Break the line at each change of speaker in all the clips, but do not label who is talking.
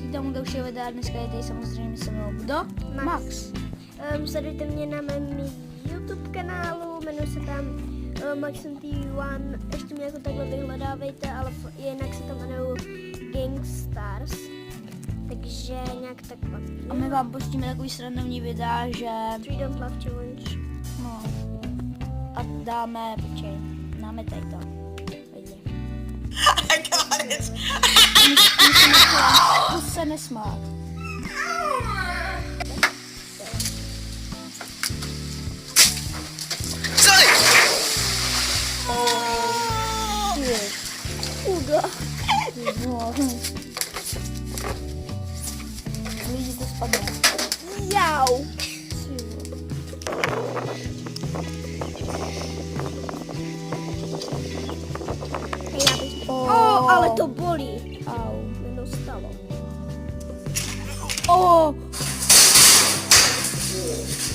vítám u dalšího videa, dneska je tady samozřejmě se mnou kdo? Max.
Sledujte mě na mém YouTube kanálu, jmenuji se tam Maxim TV1, ještě mě jako takhle vyhledávejte, ale jinak se tam jmenuji Gangstars, takže nějak takhle.
A my vám pustíme takový srandovní videa, že...
3 Don't Love Challenge.
No. A dáme tady to. Lidi.
I got it.
Zkus se nesmát.
Uga.
Lidi, to spadne.
Jau. Ale to bolí.
Au.
Mě dostalo.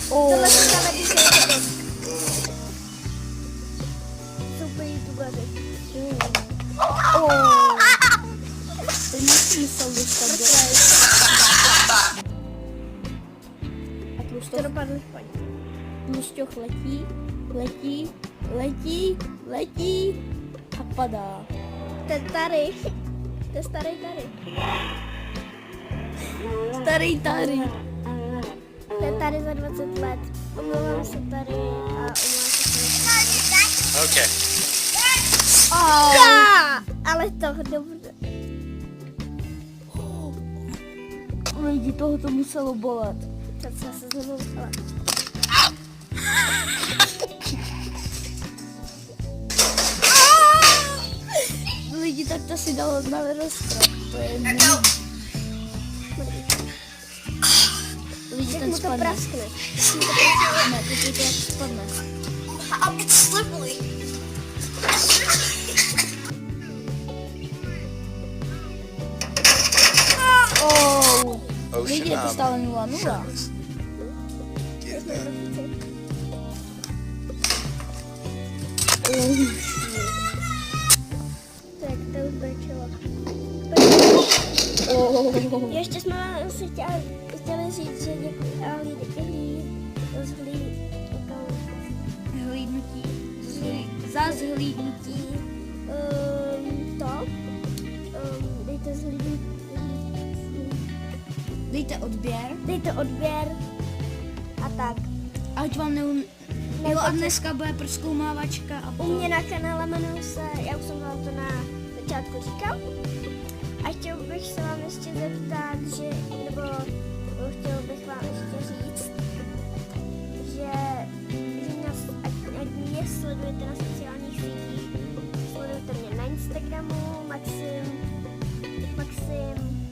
Tohle se stane, když je to super youtubeři.
Teď nesmysl dostat do... A
To dopadlo špatně.
Tlusťoch letí a padá.
To je tady. To je starý tady.
Starý tady.
To je tady za 20 let. Omlouvám se tady a omlouvám se.
Okay.
Ale to dobře.
Lidi, toho to muselo bolet.
To se znovu musela.
Lidi, tak to si dalo na roztrh. To je Lidi,
Jak
ten
mu to
spadne.
praskne.
Ne, počkejte, jak spadne.
It's slippery.
Lidi, je to stále 0-0.
Tak to už brečelo. Ještě jsme vám si chtěli říct, že děkuji a
Za zhlídnutí.
Dejte zhlídnutí.
Dejte odběr.
A tak.
Ať vám Jo, a dneska bude prozkoumávačka a
U mě na kanále jmenuji se, já už jsem vám to na začátku říkal. A chtěl bych se vám ještě zeptat, nebo chtěl bych vám ještě říct, že ať mě sledujete na sociálních sítích. Sledujte mě na Instagramu, Maxim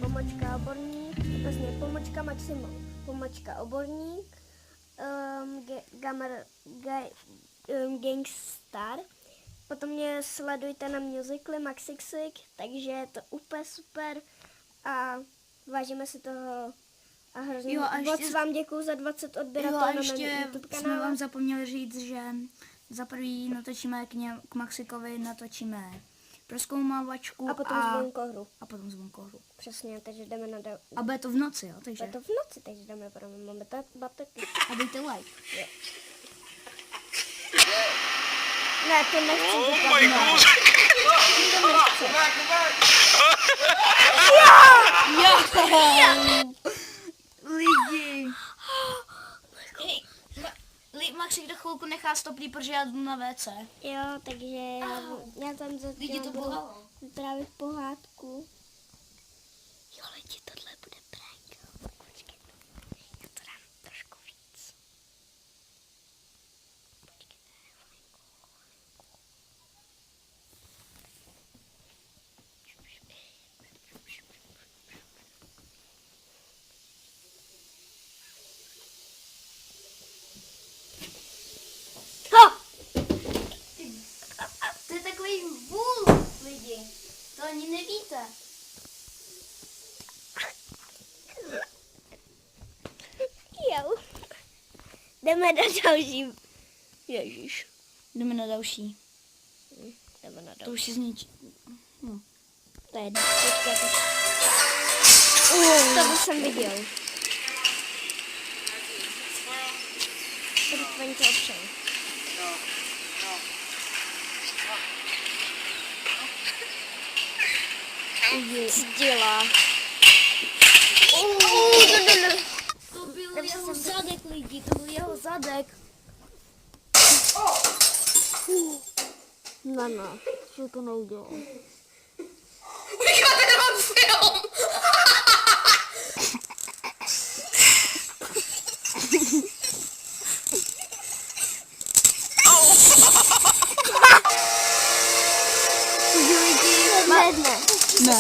pomočka oborník, vlastně pomočka Maxim pomočka oborník, Gangstar. Potom mě sledujte na musically Maxixik, takže je to úplně super a vážíme si toho a hrozně moc vám děkuju za 20 odběratelů na mém YouTube kanálu.
Jsme vám zapomněli říct, že za prvý natočíme k Maxikovi, natočíme prozkoumávačku
a potom zvonkohru. Přesně, takže jdeme na
a bude to v noci, jo? Takže...
Bude to v noci, takže jdeme pro máme bateky.
A dejte like.
Jo. Ne, to nechci.
Oh my god!
Lidi. Maxik do chvilku nechá stoplý, protože já jdu na WC.
Jo, takže já tam
Lidi, to
budu
bolelo.
vyprávět pohádku. Jo, lidi, tohle bude prank. Počkej, já to dám trošku víc.
To je takový vůl, lidi. To ani nevíte.
Jo. Jdeme na další. Ježíš.
Jdeme na další.
Jdeme na
To
další.
už si zničí.
To je jedno. Počkej, To jsem viděl. Rychlení to opřel. Dělá.
To byl jeho zadek, lidi, to byl jeho zadek.
No, že to neudělal.
We got it on film!
Ne.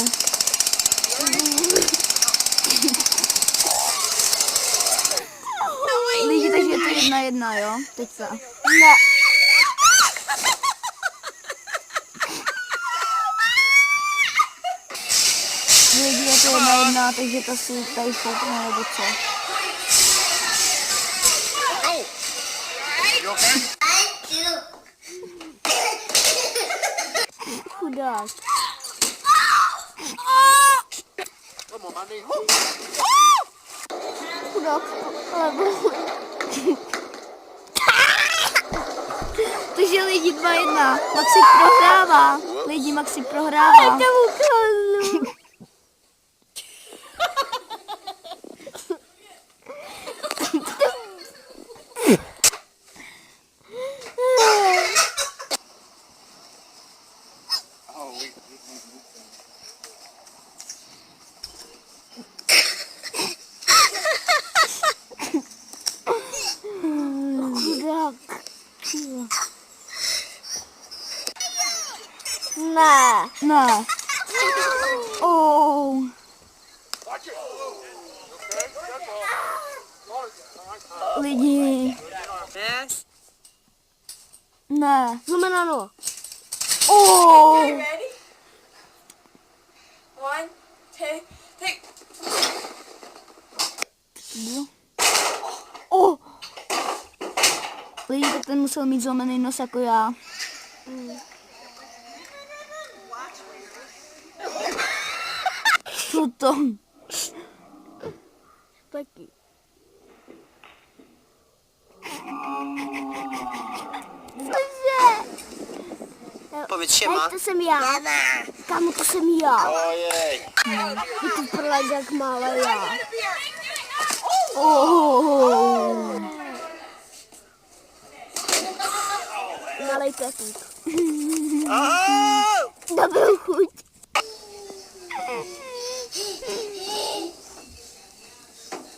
Lidi, takže je to 1-1, jo? Teď se.
Ne.
Lidi, je to 1-1, takže to si tady šoupne, nebo co?
Go! You okay?
Chudák.
Come on, my knee.
Chudák. Lebo.
Takže lidi 2-1. Maxi prohrává. Lidi, Maxi prohrává.
To ukážu.
Oh, we.
Chudák. Ne.
Ne. Oh.
Watch it. Okay, that's all.
Lidi. Ne.
Znamená.
Oh.
Ready? 1, 2, 3.
Oh. Lidi, tak ten musel mít zlomený nos jako já. Co to?
Taky.
Powiedz siema.
To jsem já. Kámo, to jsem já.
Ojej.
Je to prlek jak malé já.
Oh.
Malej pepík.
Oh!
Dobrou chuť.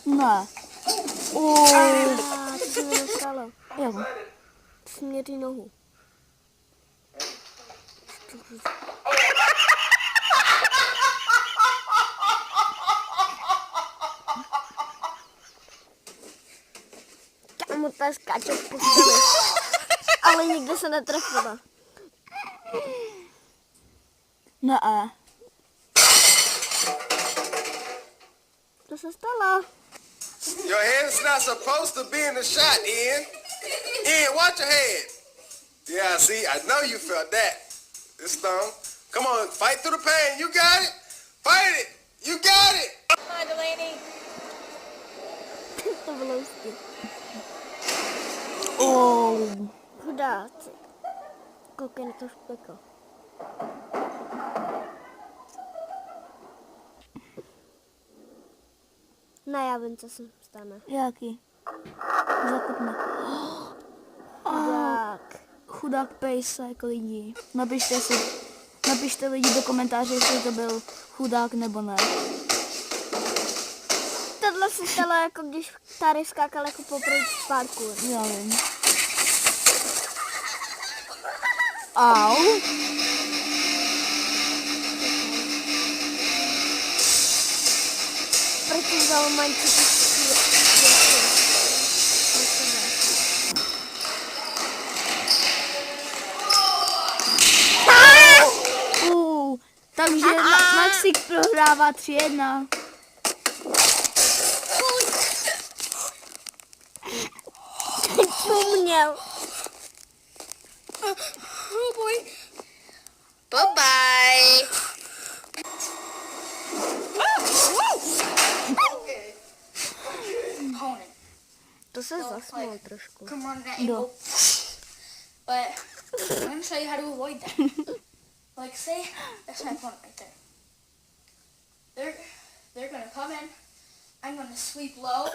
Ne. Oh.
To se mi nestalo.
Jo.
To se měří nohu. Kámo, ta skáče v posteli. Ale nikde se netrefila.
Ne.
To se stalo.
Your head's not supposed to be in the shot, Ian. Ian, watch your head. Yeah, see, I know you felt that. It's stone. Come on, fight through the pain. You got it. Fight it. You got it.
Come on, Delaney.
To bylo ústě.
Oh.
Chudáci. Koukej na to špeko. Ne, já vím, co se stane.
Jaký? Zakopne.
Chudák.
Chudák pejsek, lidi. Napište lidi do komentáře, jestli to byl chudák nebo ne.
Tohle se stalo, jako když tady skákal jako poprvé v parku.
Já vím. Au.
Proč jsem vzal mančí
Takže Maxik prohrává 3-1.
Uměl.
Oh boy.
Bye bye.
Woo!
To se zasmál trošku.
Come on, that angle. But I'm gonna show you how to avoid that. Like, say that's my opponent right there. They're gonna come in. I'm gonna sweep low.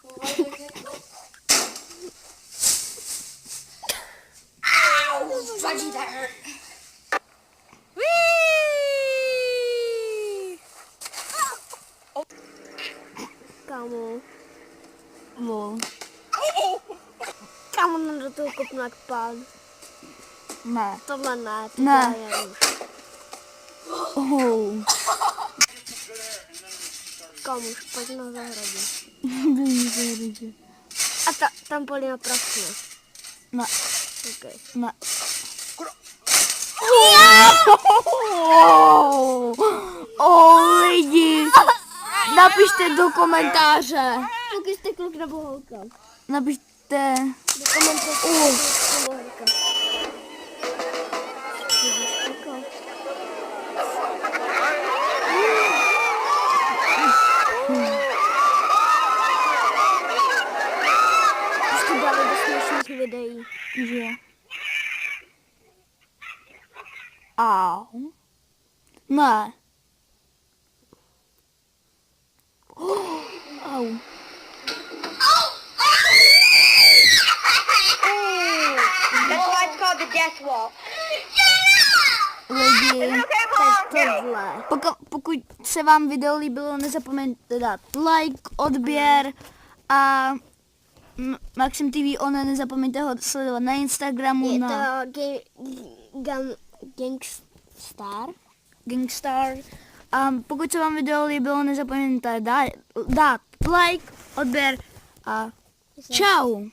Avoid their kick. Ow! Fudgy, that hurt.
Kámo,
Lol.
kámo, nám do toho kopnu jak pán.
Ne.
Tohle ne,
Ne.
tohle je už.
Oh.
Kámo, špatně na zahradě.
Byli.
A tam Polina praskne.
Ne.
Okay.
Ne. Lidi, napište do komentáře.
Pokud jste kluk nebo holka.
Napište.
Do komentáře nebo holka. Ještě dáme do směšných videí.
Že? Au. Ne. Au.
That's why it's called the death wall.
Lidi,
Tohle.
pokud se vám video líbilo, nezapomeňte dát like, odběr a Maxim TV One, nezapomeňte ho sledovat na Instagramu,
Je
na
to Gangstar.
Gangstar. A pokud se vám video líbilo, nezapomeňte dát like, odběr a čau.